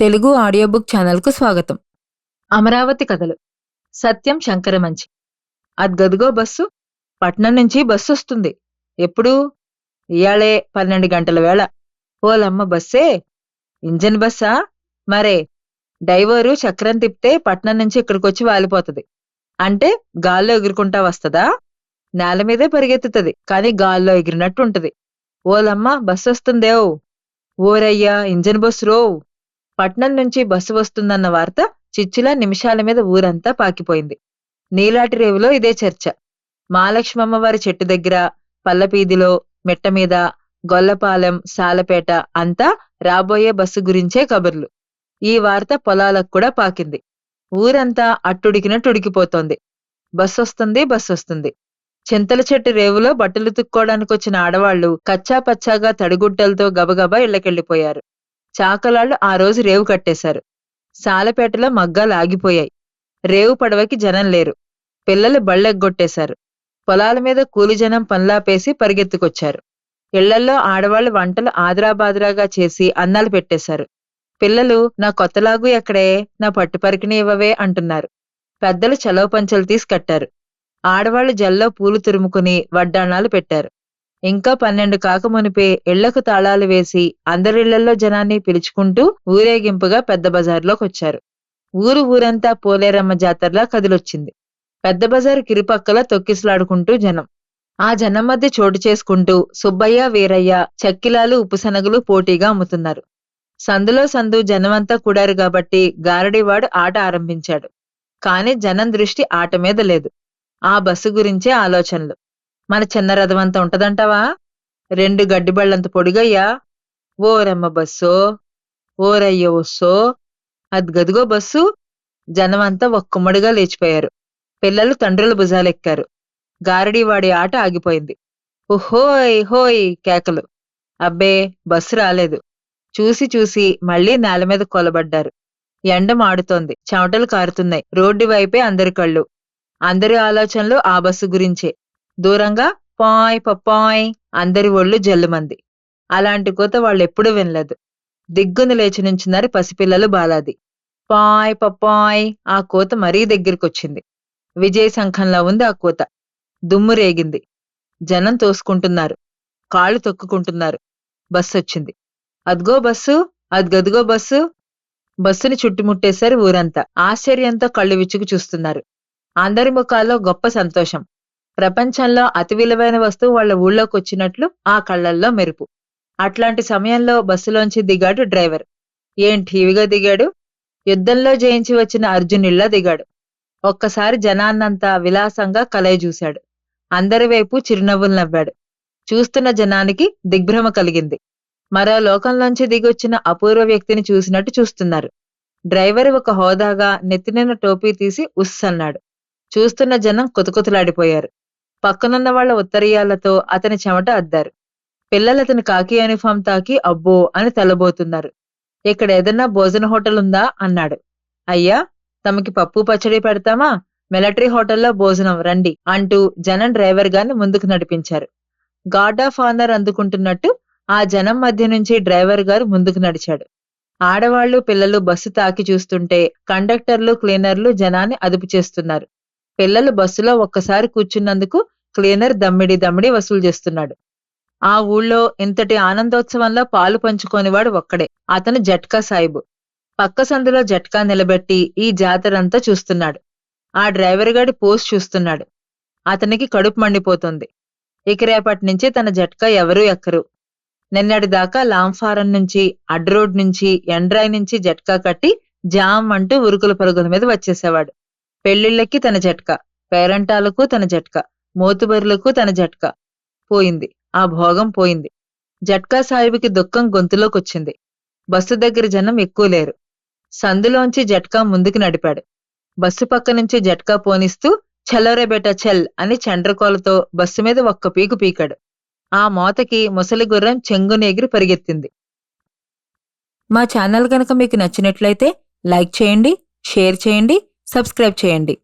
Telugu audio book ఛానల్కు స్వాగతం. అమరావతి కథలు. సత్యం శంకరమంచి. అద్గదిగో బస్సు. పట్నం నుంచి బస్సు వస్తుంది. ఎప్పుడు? ఇయాళే 12 గంటల వేళ. ఓలమ్మ బస్సే? ఇంజన్ బస్సా? మరే డైవరు చక్రం తిప్పితే పట్నం నుంచి ఇక్కడికొచ్చి వాలిపోతది. అంటే గాల్లో ఎగురుకుంటా వస్తదా? నేల మీదే పరిగెత్తుతది, కాని గాల్లో ఎగిరినట్టుంటది. ఓలమ్మ బస్సొస్తుందేవ్. ఓరయ్యా ఇంజన్ బస్సు రోవ్. పట్నం నుంచి బస్సు వస్తుందన్న వార్త చిచ్చులా నిమిషాల మీద ఊరంతా పాకిపోయింది. నీలాటి రేవులో ఇదే చర్చ. మహాలక్ష్మమ్మవారి చెట్టు దగ్గర, పల్లపీదిలో, మిట్టమీద, గొల్లపాలెం, సాలపేట అంతా రాబోయే బస్సు గురించే కబుర్లు. ఈ వార్త పొలాలకు కూడా పాకింది. ఊరంతా అట్టుడికినట్టుడికిపోతోంది. బస్సొస్తుంది, బస్సొస్తుంది. చింతల చెట్టు రేవులో బట్టలు తుక్కోడానికొచ్చిన ఆడవాళ్లు కచ్చా పచ్చాగా తడిగుడ్డలతో గబగబా ఇళ్లకెళ్లిపోయారు. చాకలాళ్లు ఆ రోజు రేవు కట్టేశారు. సాలపేటలో మగ్గాలు ఆగిపోయాయి. రేవు పడవకి జనం లేరు. పిల్లలు బళ్ళెగ్గొట్టేశారు. పొలాల మీద కూలిజనం పన్లాపేసి పరిగెత్తుకొచ్చారు. ఇళ్లల్లో ఆడవాళ్లు వంటలు ఆదరాబాదరాగా చేసి అన్నాలు పెట్టేశారు. పిల్లలు నా కొత్తలాగు ఎక్కడే, నా పట్టుపరికిని ఇవ్వవే అంటున్నారు. పెద్దలు చలవ పంచలు తీసి కట్టారు. ఆడవాళ్లు జల్లో పూలు తురుముకుని వడ్డాణాలు పెట్టారు. ఇంకా 12 కాకమునిపే ఇళ్లకు తాళాలు వేసి అందరిళ్లల్లో జనాన్ని పిలుచుకుంటూ ఊరేగింపుగా పెద్ద బజార్లోకొచ్చారు. ఊరంతా పోలేరమ్మ జాతరలా కదిలొచ్చింది. పెద్ద బజారు కిరుపక్కల తొక్కిసలాడుకుంటూ జనం. ఆ జనం మధ్య చోటు చేసుకుంటూ సుబ్బయ్య, వీరయ్య చక్కిలాలు, ఉప్పుశనగలు పోటీగా అమ్ముతున్నారు. సందులో సందు జనమంతా కూడారు కాబట్టి గారడీవాడు ఆట ఆరంభించాడు. కాని జనం దృష్టి ఆట మీద లేదు. ఆ బస్సు గురించే ఆలోచనలు. మన చిన్న రథమంత ఉంటదంటావా? 2 గడ్డిబళ్లంత పొడిగయ్యా. ఓరమ్మ బస్సో, ఓరయ్య వస్సో. అద్గదిగో బస్సు. జనమంతా ఒక్కమ్మడిగా లేచిపోయారు. పిల్లలు తండ్రుల భుజాలెక్కారు. గారడీవాడి ఆట ఆగిపోయింది. ఉహోయ్ హోయ్ కేకలు. అబ్బే బస్సు రాలేదు. చూసి చూసి మళ్లీ నేల మీద కొలబడ్డారు. ఎండ మాడుతోంది, చెమటలు కారుతున్నాయి. రోడ్డు వైపే అందరి కళ్ళు. అందరి ఆలోచనలు ఆ బస్సు గురించే. దూరంగా పాయ్ పప్పాయ్ అందరి ఒళ్ళు జల్లుమంది. అలాంటి కూత వాళ్ళెప్పుడూ వినలేదు. దిగ్గున లేచి నుంచున్నారు పసిపిల్లలు బాలాది. పాయ్ పప్పాయ్ ఆ కూత మరీ దగ్గరికొచ్చింది. విజయశంఖంలా ఉంది ఆ కూత. దుమ్ము రేగింది. జనం తోసుకుంటున్నారు, కాళ్ళు తొక్కుకుంటున్నారు. బస్సొచ్చింది. అద్గో బస్సు, అద్గదిగో బస్సు. బస్సుని చుట్టుముట్టేశారు ఊరంతా. ఆశ్చర్యంతో కళ్ళు విచ్చుకు చూస్తున్నారు. అందరి ముఖాల్లో గొప్ప సంతోషం. ప్రపంచంలో అతి విలువైన వస్తువు వాళ్ల ఊళ్ళోకొచ్చినట్లు ఆ కళ్లల్లో మెరుపు. అట్లాంటి సమయంలో బస్సులోంచి దిగాడు డ్రైవర్. ఏం ఠీవిగా దిగాడు. యుద్ధంలో జయించి వచ్చిన అర్జునుల్లా దిగాడు. ఒక్కసారి జనాన్నంతా విలాసంగా కలయజూశాడు. అందరి వైపు చిరునవ్వులు నవ్వాడు. చూస్తున్న జనానికి దిగ్భ్రమ కలిగింది. మరో లోకంలోంచి దిగొచ్చిన అపూర్వ వ్యక్తిని చూసినట్టు చూస్తున్నారు. డ్రైవర్ ఒక హోదాగా నెత్తినిన్న టోపీ తీసి ఉస్ అన్నాడు. చూస్తున్న జనం కుతకుతలాడిపోయారు. పక్కనున్న వాళ్ల ఉత్తరీయాలతో అతని చెమట అద్దారు. పిల్లలు అతని కాకి యూనిఫామ్ తాకి అబ్బో అని తలబోతున్నారు. ఇక్కడ ఏదన్నా భోజన హోటల్ ఉందా అన్నాడు. అయ్యా, తమకి పప్పు పచ్చడి పెడతామా? మిలిటరీ హోటల్లో భోజనం రండి అంటూ జనం డ్రైవర్ గారిని ముందుకు నడిపించారు. గార్డ్ ఆఫ్ ఆనర్ అందుకుంటున్నట్టు ఆ జనం మధ్య నుంచి డ్రైవర్ గారు ముందుకు నడిచాడు. ఆడవాళ్లు, పిల్లలు బస్సు తాకి చూస్తుంటే కండక్టర్లు, క్లీనర్లు జనాన్ని అదుపు చేస్తున్నారు. పిల్లలు బస్సులో ఒక్కసారి కూర్చున్నందుకు క్లీనర్ దమ్మిడి దమ్మిడి వసూలు చేస్తున్నాడు. ఆ ఊళ్ళో ఇంతటి ఆనందోత్సవంలో పాలు పంచుకోనివాడు ఒక్కడే. అతను జట్కా సాయిబు. పక్క సందులో జట్కా నిలబెట్టి ఈ జాతరంతా చూస్తున్నాడు. ఆ డ్రైవర్ గాడి పోస్ట్ చూస్తున్నాడు. అతనికి కడుపు మండిపోతుంది. ఇక రేపటి నుంచి తన జట్కా ఎవరూ ఎక్కరు. నిన్నటిదాకా లాంఫారం నుంచి, అడ్రోడ్ నుంచి, ఎండ్రాయ్ నుంచి జట్కా కట్టి జామ్ అంటూ ఉరుకుల పరుగుల మీద వచ్చేసేవాడు. పెళ్లిళ్లకి తన జట్కా, పేరంటాలకు తన జట్కా, మోతుబరులకు తన జట్కా. పోయింది. ఆ భోగం పోయింది. జట్కా సాహిబుకి దుఃఖం గొంతులోకొచ్చింది. బస్సు దగ్గర జనం ఎక్కువ లేరు. సందులోంచి జట్కా ముందుకు నడిపాడు. బస్సు పక్క నుంచి జట్కా పోనిస్తూ చలోరే బేటా చెల్ అని చండ్రకోలతో బస్సు మీద ఒక్క పీకు పీకాడు. ఆ మోతకి ముసలి గుర్రం చెంగున ఎగిరి పరిగెత్తింది. మా ఛానల్ గనక మీకు నచ్చినట్లయితే లైక్ చేయండి, షేర్ చేయండి, సబ్స్క్రైబ్ చేయండి.